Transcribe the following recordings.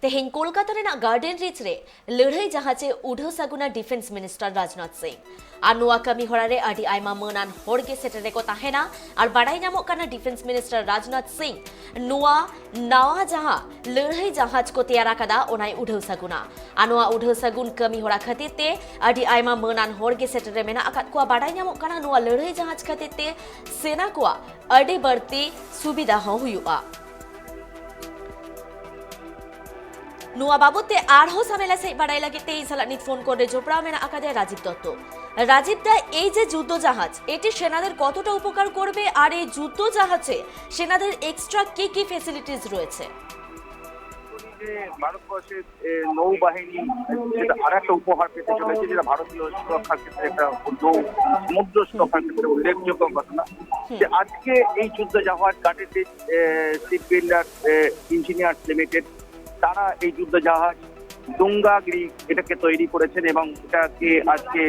तेहें Kolkata Raina garden rich रे लड़ाई जहाजे उड़ो सगुना डिफेंस मिनिस्टर राजनाथ सिंह और नुआ कमी होरा रे आदि आयमा मनान होड़गे सेटरे को ताहेना और बाड़ाई नामों काना डिफेंस मिनिस्टर राजनाथ सिंह नुआ नवा जहां लड़ाई जहाज को तैयार कदा ओनाई उड़ो सगुना और नुआ उड़ो सगुन कमी होरा खातिर ते आदि आयमा मनान होड़गे सेटरे मेना अकात को बाड़ाई नामों काना नुआ लड़ाई जहाज खातिर ते सेना को आदि बढ़ती सुविधा हो हुआ नुआ बाबूते आरहो सामेला से बाड़ाई लगे ते सालानित फोन करे जोपड़ा मेना आकादे राजीव दत्त राजीव दा এই যে যুদ্ধ জাহাজ এটি সেনাদের কতটা উপকার করবে আর এই যুদ্ধ জাহাজে সেনাদের এক্সট্রা কি ফ্যাসিলিটিজ রয়েছে ভারতবর্ষের নৌবাহিনী যেটা আরেকটা উপহার পেতে চলেছে যেটা ভারতীয় সুরক্ষার ক্ষেত্রে একটা সমুদ্র সুরক্ষার ক্ষেত্রে উল্লেখযোগ্য ঘটনা যে আজকে এই যুদ্ধ জাহাজ garden ship builder engineers limited তারা এই যুদ্ধ জাহাজ দুঙ্গাগিরি এটাকে তৈরি করেছেন এবং এটাকে আজকে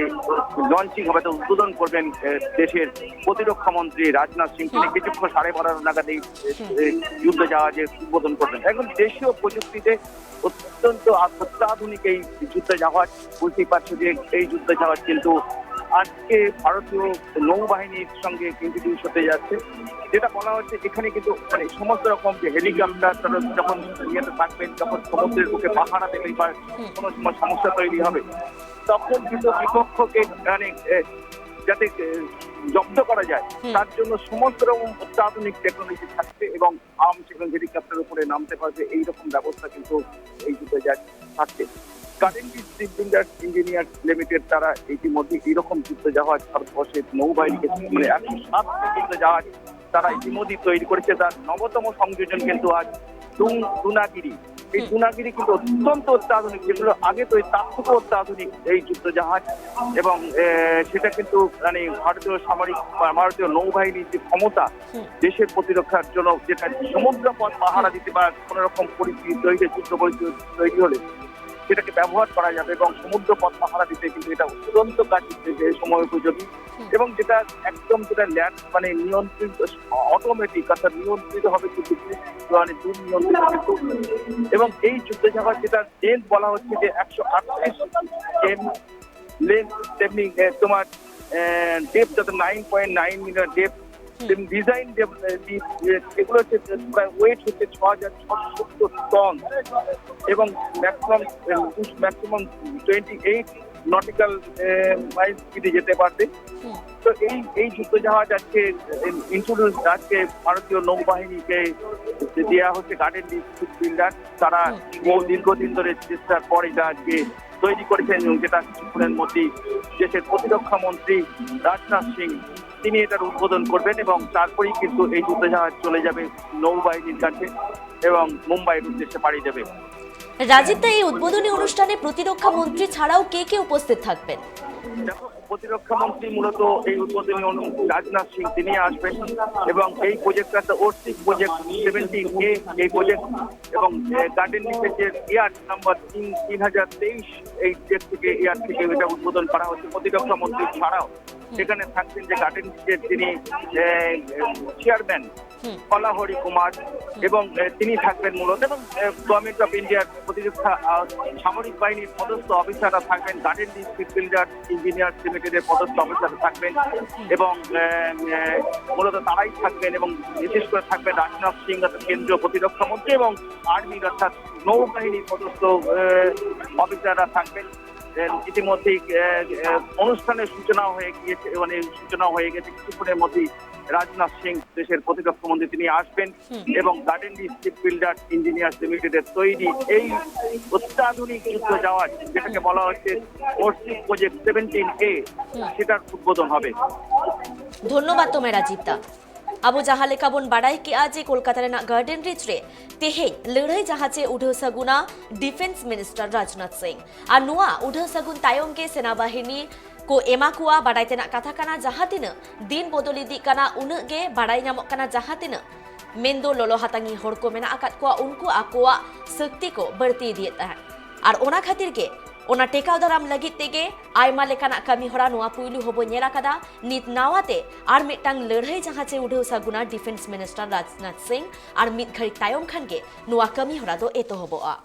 লঞ্চিং হবে উদ্বোধন করবেন দেশের প্রতিরক্ষা মন্ত্রী রাজনাথ সিং। তিনি কিছুক্ষণ 12:30 নাগাদ এই যুদ্ধ জাহাজের উদ্বোধন করবেন। এখন দেশীয় প্রযুক্তিতে অত্যন্ত অত্যাধুনিক এই যুদ্ধ জাহাজ, বুঝতেই পারছো যে এই যুদ্ধ জাহাজ কিন্তু আজকে ভারতীয় নৌবাহিনীর সঙ্গে ইন্ট্রোডিউস হতে যাচ্ছে। যেটা বলা হচ্ছে এখানে কিন্তু মানে সমস্ত রকম যে হেলিকপ্টার যখন ইয়েতে থাকবেন, যখন সমুদ্রের বুকে পাহারা দেবে বা কোনো সময় সমস্যা তৈরি হবে, তখন কিন্তু বিপক্ষকে মানে যাতে জব্দ করা যায় তার জন্য সমস্ত রকম অত্যাধুনিক টেকনোলজি থাকবে এবং আর্মস এবং হেলিকপ্টারের উপরে নামতে পারবে এইরকম ব্যবস্থা কিন্তু এই যুদ্ধ জাহাজ থাকছে। Currently ship builders engineers limited তারা ইতিমধ্যে এইরকম যুদ্ধ জাহাজ ভারতবর্ষের নৌবাহিনীকে মানে 107টি যুদ্ধ জাহাজ তারা ইতিমধ্যে তৈরি করেছে। তার নবতম সংযোজন কিন্তু আজ দুনাগিরি। এই দুনাগিরি কিন্তু অত্যন্ত অত্যাধুনিক, যেগুলো আগে তো তার থেকে অত্যাধুনিক এই যুদ্ধ জাহাজ এবং সেটা কিন্তু মানে ভারতীয় সামরিক ভারতীয় নৌবাহিনীর যে ক্ষমতা দেশের প্রতিরক্ষার জন্য, যেটা সমুদ্র পথ পাহারা দিতে বা কোনো রকম পরিস্থিতি তৈরি যুদ্ধ পরিস্থিতি তৈরি হলে সেটাকে ব্যবহার করা যাবে এবং সমুদ্র পথ পাহারা দিতে কিন্তু এটা অত্যন্ত কাজ সময় উপযোগী এবং যেটা একদম যেটা ল্যান্ড মানে নিয়ন্ত্রিত অটোমেটিক অর্থাৎ নিয়ন্ত্রিত হবে কিন্তু মানে নিয়ন্ত্রিত এবং এই যুদ্ধ জাহাজ যেটা লেন্থ বলা হচ্ছে যে 138 লেন্থ, তেমনি তোমার ডেপথ যত 9.9 মিটার ডেপথ, ডিজাইন এগুলো হচ্ছে প্রায় ওয়েট হচ্ছে 6670 টন এবং ম্যাক্সিমাম 28 নটিক্যাল মাইল স্পিডে যেতে পারবে। তো এই যুদ্ধ জাহাজ আজকে ইন্ট্রোডিউস আজকে ভারতীয় নৌবাহিনীকে দেওয়া হচ্ছে গার্ডেন শিপ বিল্ডার। তারা দীর্ঘদিন ধরে চেষ্টার পর এটা আজকে তৈরি করেছেন, যেটা কিছুক্ষণের মধ্যেই দেশের প্রতিরক্ষা মন্ত্রী রাজনাথ সিং তিনি এটার উদ্বোধন করবেন এবং তারপরেই কিন্তু এই যুদ্ধ জাহাজ চলে যাবে নৌবাহিনীর কাছে এবং মুম্বাইয়ের উদ্দেশ্যে পাড়ি দেবে। রাজীব দা, এই উদ্বোধনী অনুষ্ঠানে প্রতিরক্ষা মন্ত্রী ছাড়াও কে উপস্থিত থাকবেন? দেখো, প্রতিরক্ষা মন্ত্রী মূলত এই উদ্বোধনী রাজনাথ সিং তিনি আসবেন এবং এই প্রজেক্টটা ওরসিক প্রজেক্ট 17A এই প্রজেক্ট এবং গার্ডেন ডিফেন্সের ইয়ার নাম্বার 3023 এই ডেট থেকে ইয়ার থেকে এটা উদ্বোধন করা হচ্ছে। প্রতিরক্ষা মন্ত্রী ছাড়াও সেখানে থাকছেন যে গার্ডেন ডিফেন্সের তিনি চেয়ারম্যান কলাহরি কুমার এবং তিনি থাকবেন মূলত এবং গভর্নমেন্ট অফ ইন্ডিয়ার প্রতিরক্ষা সামরিক বাহিনীর পদস্থ অফিসাররা থাকবেন, গার্ডেন শিপ বিল্ডার ইঞ্জিনিয়ার্স লিমিটেডের পদস্থ অফিসাররা থাকবেন এবং মূলত তারাই থাকবেন এবং বিশেষ করে থাকবেন রাজনাথ সিং কেন্দ্রীয় প্রতিরক্ষা মন্ত্রী এবং আর্মির অর্থাৎ নৌবাহিনীর পদস্থ অফিসাররা থাকবেন। ইতিমধ্যেই অনুষ্ঠানের সূচনা হয়ে গেছে কিছুক্ষণের মধ্যেই রাজনাথ সিং দেশের প্রতিরক্ষা মন্ত্রী তিনি আসবেন এবং গার্ডেন শিপ বিল্ডার ইঞ্জিনিয়ার্স লিমিটেডের তৈরি এই অত্যাধুনিক যুদ্ধ জাহাজ যেটাকে বলা হচ্ছে ওরসিক প্রজেক্ট 17A সেটার উদ্বোধন হবে। ধন্যবাদ তোমায় রাজীব দা। আবু জাহালে কাবন বাড়াই কি আজ কলকাতার গার্ডেন রিচ রে তেহেं लड़ाई जहाजे उड़ो सगुना डिफेंस मिनिस्टर राजनाथ सिंह और नुआ उड़ो सगुन तायम के सेना बाहिनी को एमाकुआ बाड़ाई तेना कथा काना जहां तिना दिन बदल इदी काना उनग गे बाड़ाई नामक काना जहां तिना मेंदो लोलो हातांगी होड़ को मेना आकात को उनको आकोआ शक्ति को बढ़ती दिए तहन और ओना खातिर के ओना टेकाव दाराम लगित तेगे आयमा लेकाना कामी होरा नुआ पुइलु होबो नेला कादा नित नावाते आर मिटांग लड़ाई जहाजे उड़ो सगुना डिफेंस मिनिस्टर राजनाथ सिंह और मिट घड़ी तायम खान के नुआ कामी होरा दो एतो होबोआ।